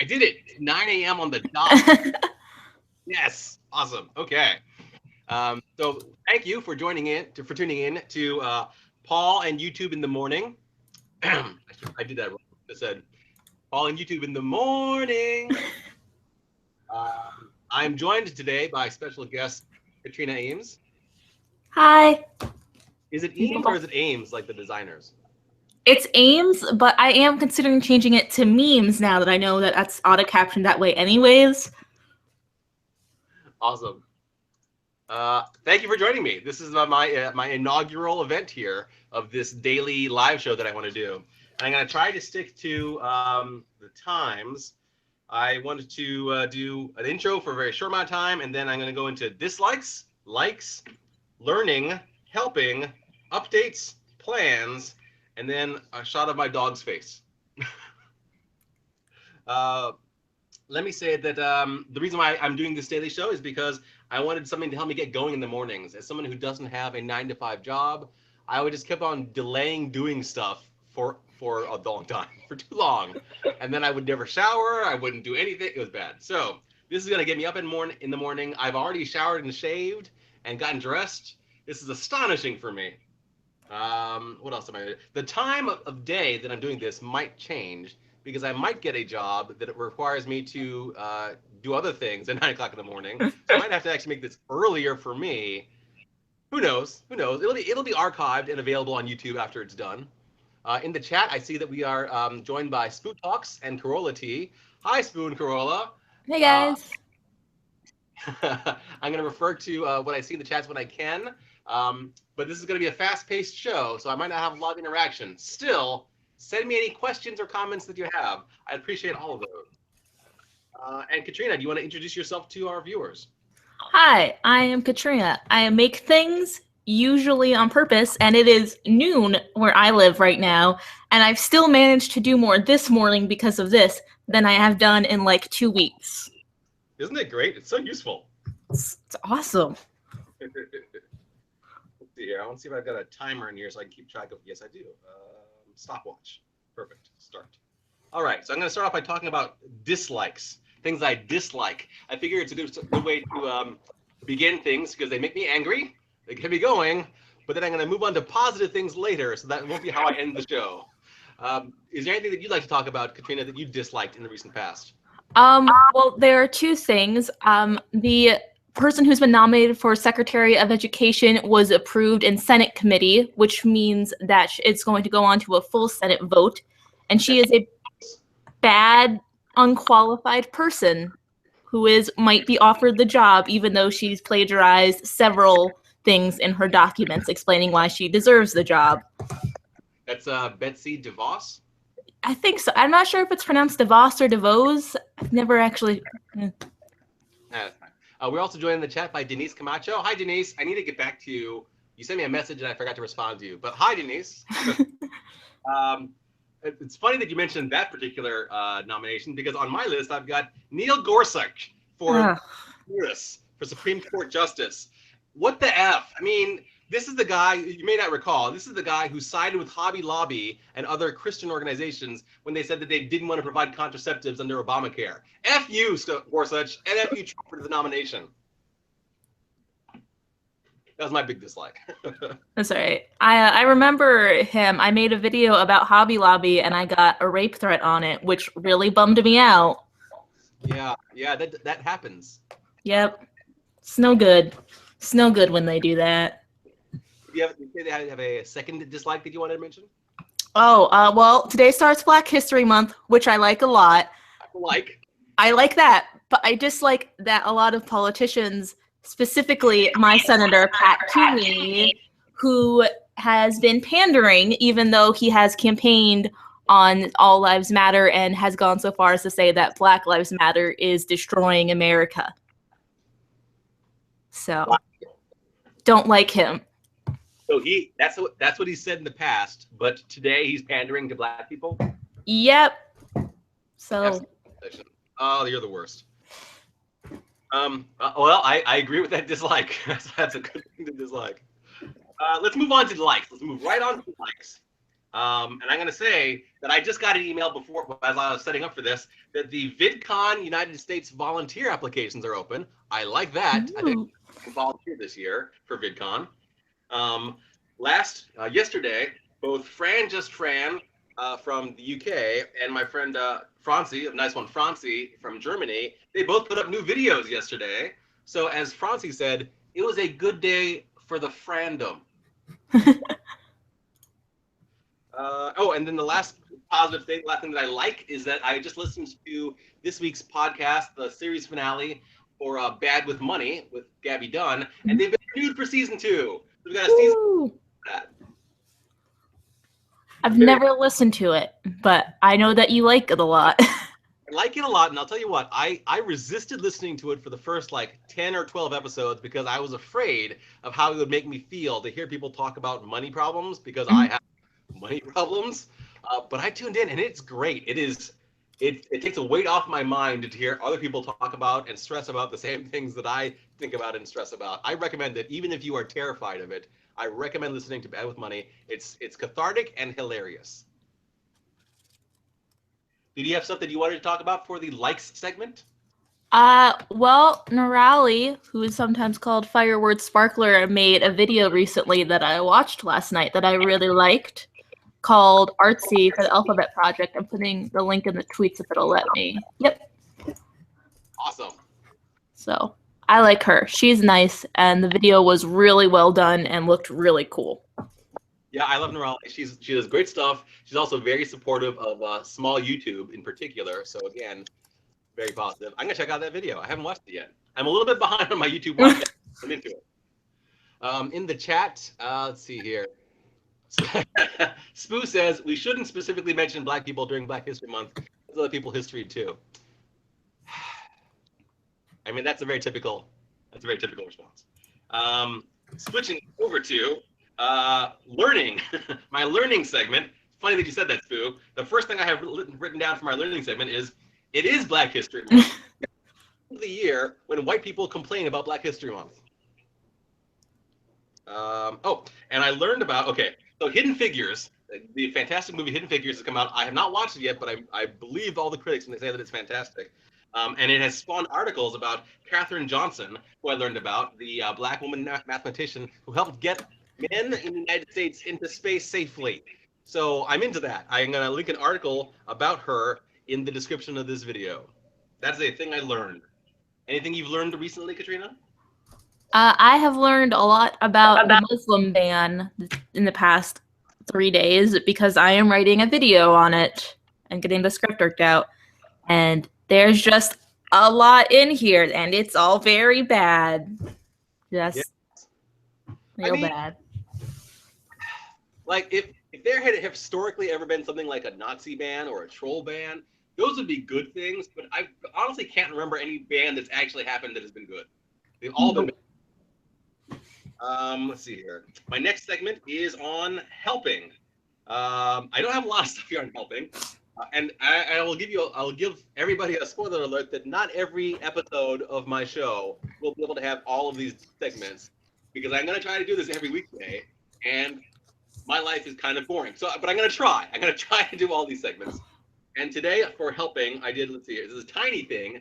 I did it. 9 a.m. on the dot. Yes. Awesome. Okay. So thank you for tuning in to Paul and YouTube in the morning. I did that wrong. I said Paul and YouTube in the morning. I'm joined today by special guest Katrina Eames. Hi. Is it Eames or is it Ames, like the designers? It's Ames, but I am considering changing it to memes now that I know that that's auto-captioned that way anyways. Awesome. Thank you for joining me. This is my inaugural event here of this daily live show that I want to do. And I'm going to try to stick to the times. I wanted to do an intro for a very short amount of time, and then I'm going to go into dislikes, likes, learning, helping, updates, plans, and then a shot of my dog's face. Let me say that the reason why I'm doing this daily show is because I wanted something to help me get going in the mornings. As someone who doesn't have a 9-to-5 job, I would just keep on delaying doing stuff for a long time, for too long. And then I would never shower. I wouldn't do anything. It was bad. So this is going to get me up in the morning. I've already showered and shaved and gotten dressed. This is astonishing for me. What else am I doing? The time of day that I'm doing this might change because I might get a job that requires me to do other things at 9 o'clock in the morning. So I might have to actually make this earlier for me. Who knows? Who knows? It'll be archived and available on YouTube after it's done. In the chat, I see that we are joined by Spoon Talks and Corolla T. Hi, Spoon Corolla. Hey, guys. I'm going to refer to what I see in the chats when I can. But this is going to be a fast-paced show, so I might not have a lot of interaction. Still, send me any questions or comments that you have. I appreciate all of those. And Katrina, do you want to introduce yourself to our viewers? Hi, I am Katrina. I make things usually on purpose, and it is noon where I live right now, and I've still managed to do more this morning because of this than I have done in like 2 weeks. Isn't it great? It's so useful. It's awesome. Let's see here. I want to see if I've got a timer in here so I can keep track of. Yes, I do. Stopwatch. Perfect. Start. All right. So I'm going to start off by talking about dislikes, things I dislike. I figure it's a good way to begin things because they make me angry. They get me going, but then I'm going to move on to positive things later, so that won't be how I end the show. Is there anything that you'd like to talk about, Katrina, that you disliked in the recent past? Well, there are two things. The person who's been nominated for Secretary of Education was approved in Senate committee, which means that it's going to go on to a full Senate vote, and she is a bad, unqualified person who might be offered the job, even though she's plagiarized several things in her documents explaining why she deserves the job. That's Betsy DeVos? I think so. I'm not sure if it's pronounced DeVos or DeVos. I've never actually... That's fine. We're also joined in the chat by Denise Camacho. Hi, Denise. I need to get back to you. You sent me a message and I forgot to respond to you. But hi, Denise. It's funny that you mentioned that particular nomination because on my list, I've got Neil Gorsuch for Supreme Court Justice. What the F? I mean, this is the guy, you may not recall, this is the guy who sided with Hobby Lobby and other Christian organizations when they said that they didn't want to provide contraceptives under Obamacare. F you, Gorsuch, and F you, Trump, for the nomination. That was my big dislike. That's all right. I remember him. I made a video about Hobby Lobby and I got a rape threat on it, which really bummed me out. Yeah, that happens. Yep. It's no good. It's no good when they do that. Do you have a second dislike that you wanted to mention? Oh, well, today starts Black History Month, which I like a lot. I like that, but I dislike that a lot of politicians, specifically my Senator Pat Toomey, who has been pandering, even though he has campaigned on All Lives Matter and has gone so far as to say that Black Lives Matter is destroying America. So, don't like him. So that's what he said in the past, but today he's pandering to Black people? Yep. So. Oh, you're the worst. Well, I agree with that dislike. That's a good thing to dislike. Let's move on to likes. Let's move right on to likes. And I'm going to say that I just got an email before, as I was setting up for this, that the VidCon United States volunteer applications are open. I like that. I think I can volunteer this year for VidCon. Yesterday, both FranJustFran from the UK and my friend Fransi of NiceOneFransi from Germany, they both put up new videos yesterday. So as Fransi said, it was a good day for the frandom. And then the last positive thing, last thing that I like is that I just listened to this week's podcast, the series finale for Bad with Money with Gabby Dunn, and they've been renewed for season 2. So we've got a season of that. I've never listened to it, but I know that you like it a lot. I like it a lot, and I'll tell you what, I resisted listening to it for the first like 10 or 12 episodes because I was afraid of how it would make me feel to hear people talk about money problems because I have money problems. But I tuned in, and it's great. It takes a weight off my mind to hear other people talk about and stress about the same things that I think about and stress about. I recommend it, even if you are terrified of it. I recommend listening to Bad with Money. It's cathartic and hilarious. Did you have something you wanted to talk about for the likes segment? Well, Nirali, who is sometimes called firewordsparkler, made a video recently that I watched last night that I really liked, called Artsy for the Alphabet Project. I'm putting the link in the tweets if it'll let me. Yep. Awesome. So I like her. She's nice, and the video was really well done and looked really cool. Yeah, I love Nirali. She does great stuff. She's also very supportive of small YouTube in particular. So again, very positive. I'm gonna check out that video. I haven't watched it yet. I'm a little bit behind on my YouTube watch. I'm into it. In the chat, let's see here. Spoo says we shouldn't specifically mention Black people during Black History Month. There's other people's history too. I mean, that's a very typical response. Switching over to learning, my learning segment. Funny that you said that, Spoo. The first thing I have written down for my learning segment is it is Black History Month. The year when white people complain about Black History Month. And I learned about, so Hidden Figures, the fantastic movie Hidden Figures has come out. I have not watched it yet, but I believe all the critics when they say that it's fantastic. And it has spawned articles about Katherine Johnson, who I learned about, the Black woman mathematician who helped get men in the United States into space safely. So I'm into that. I'm going to link an article about her in the description of this video. That's a thing I learned. Anything you've learned recently, Katrina? I have learned a lot about the Muslim ban in the past 3 days because I am writing a video on it and getting the script worked out. And there's just a lot in here, and it's all very bad. Just real bad. Like, if there had historically ever been something like a Nazi ban or a troll ban, those would be good things, but I honestly can't remember any ban that's actually happened that has been good. They've all been. Let's see here. My next segment is on helping. I don't have a lot of stuff here on helping, and I'll give everybody a spoiler alert that not every episode of my show will be able to have all of these segments because I'm going to try to do this every weekday, and my life is kind of boring. So, but I'm going to try. I'm going to try to do all these segments. And today for helping, I did. Let's see. This is a tiny thing,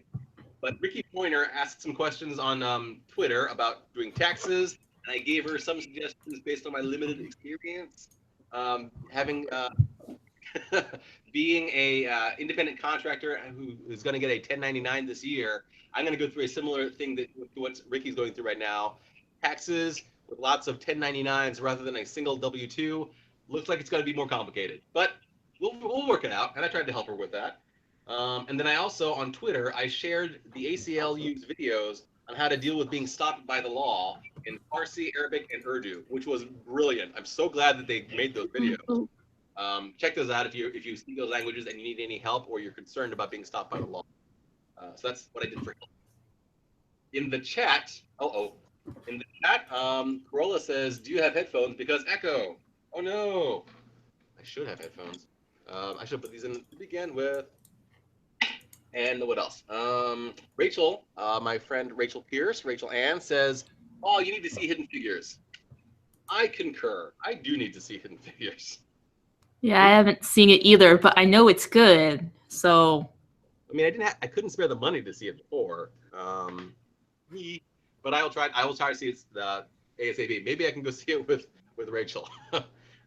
but Rikki Poynter asked some questions on Twitter about doing taxes. And I gave her some suggestions based on my limited experience, being a independent contractor who is going to get a 1099 this year. I'm going to go through a similar thing to what Rikki's going through right now. Taxes with lots of 1099s rather than a single W-2. Looks like it's going to be more complicated, but we'll work it out. And I tried to help her with that. And then I also, on Twitter, I shared the ACLU's videos on how to deal with being stopped by the law in Farsi, Arabic, and Urdu, which was brilliant. I'm so glad that they made those videos. Check those out if you speak those languages and you need any help or you're concerned about being stopped by the law. So that's what I did for help. In the chat, Corolla says, do you have headphones? Because echo. Oh no. I should have headphones. I should put these in to begin with. And what else? Rachel, my friend Rachel Pierce, Rachel Ann says, oh, you need to see Hidden Figures. I concur. I do need to see Hidden Figures. Yeah, I haven't seen it either, but I know it's good. So I mean, I couldn't spare the money to see it before. But I will try. I will try to see it ASAP. Maybe I can go see it with Rachel.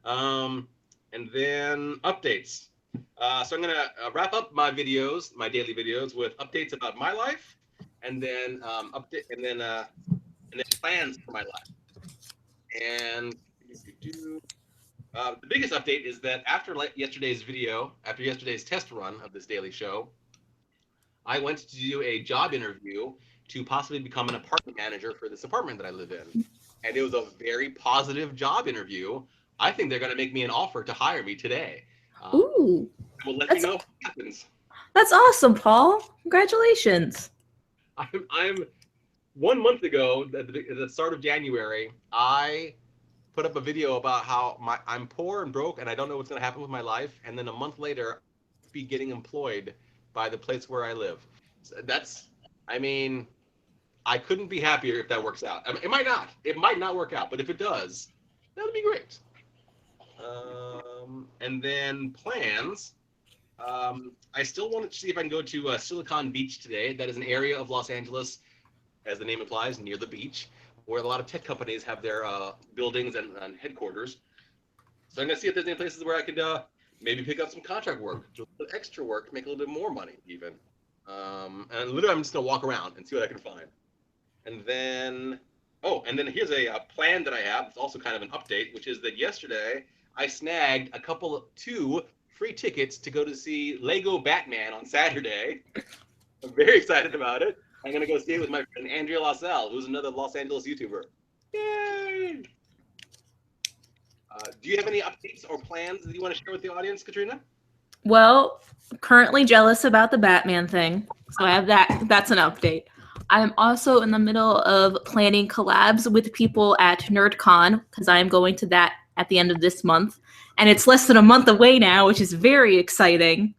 And then updates. So I'm gonna wrap up my videos, my daily videos, with updates about my life, and then plans for my life. And the biggest update is that after yesterday's test run of this daily show, I went to do a job interview to possibly become an apartment manager for this apartment that I live in. And it was a very positive job interview. I think they're going to make me an offer to hire me today. ooh, We'll let you know what happens. that's awesome, Paul. Congratulations. I'm 1 month ago, at the start of January, I put up a video about how I'm poor and broke and I don't know what's going to happen with my life. And then a month later, I'll be getting employed by the place where I live. So I couldn't be happier if that works out. I mean, it might not work out, but if it does, that would be great. And then plans. I still want to see if I can go to Silicon Beach today. That is an area of Los Angeles, as the name implies, near the beach, where a lot of tech companies have their buildings and headquarters. So I'm going to see if there's any places where I could maybe pick up some contract work, do a little extra work to make a little bit more money even. And literally I'm just going to walk around and see what I can find. And then here's a plan that I have. It's also kind of an update, which is that yesterday I snagged 2 free tickets to go to see Lego Batman on Saturday. I'm very excited about it. I'm going to go see it with my friend Andrea Lausell, who's another Los Angeles YouTuber. Yay! Do you have any updates or plans that you want to share with the audience, Katrina? Well, currently jealous about the Batman thing. So I have that. That's an update. I'm also in the middle of planning collabs with people at NerdCon because I'm going to that at the end of this month. And it's less than a month away now, which is very exciting.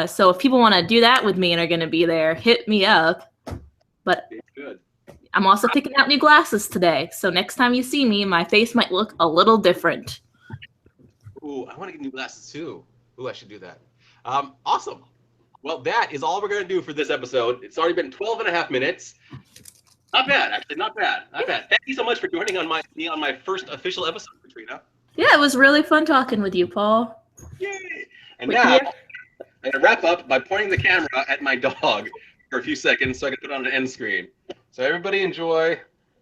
So if people want to do that with me and are going to be there, hit me up. But good. I'm also picking out new glasses today. So next time you see me, my face might look a little different. Ooh, I want to get new glasses too. Ooh, I should do that. Awesome. Well, that is all we're going to do for this episode. It's already been 12 and a half minutes. Not bad, actually. Not bad. Thank you so much for joining me on my first official episode, Katrina. Yeah, it was really fun talking with you, Paul. Yay! And now, I'm going to wrap up by pointing the camera at my dog for a few seconds so I can put it on an end screen. So everybody enjoy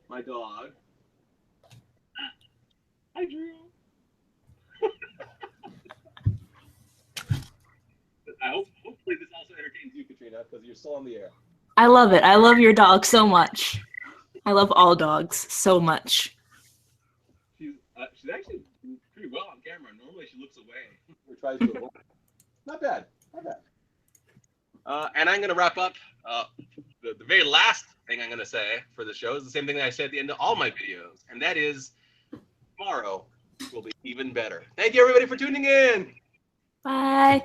my dog. Hi, Drew. Hopefully this also entertains you, Katrina, because you're still on the air. I love it. I love your dog so much. I love all dogs so much. She's actually pretty well on camera. Normally she looks away or tries to avoid. Not bad. And I'm going to wrap up. The very last thing I'm going to say for the show is the same thing that I said at the end of all my videos, and that is tomorrow will be even better. Thank you, everybody, for tuning in. Bye.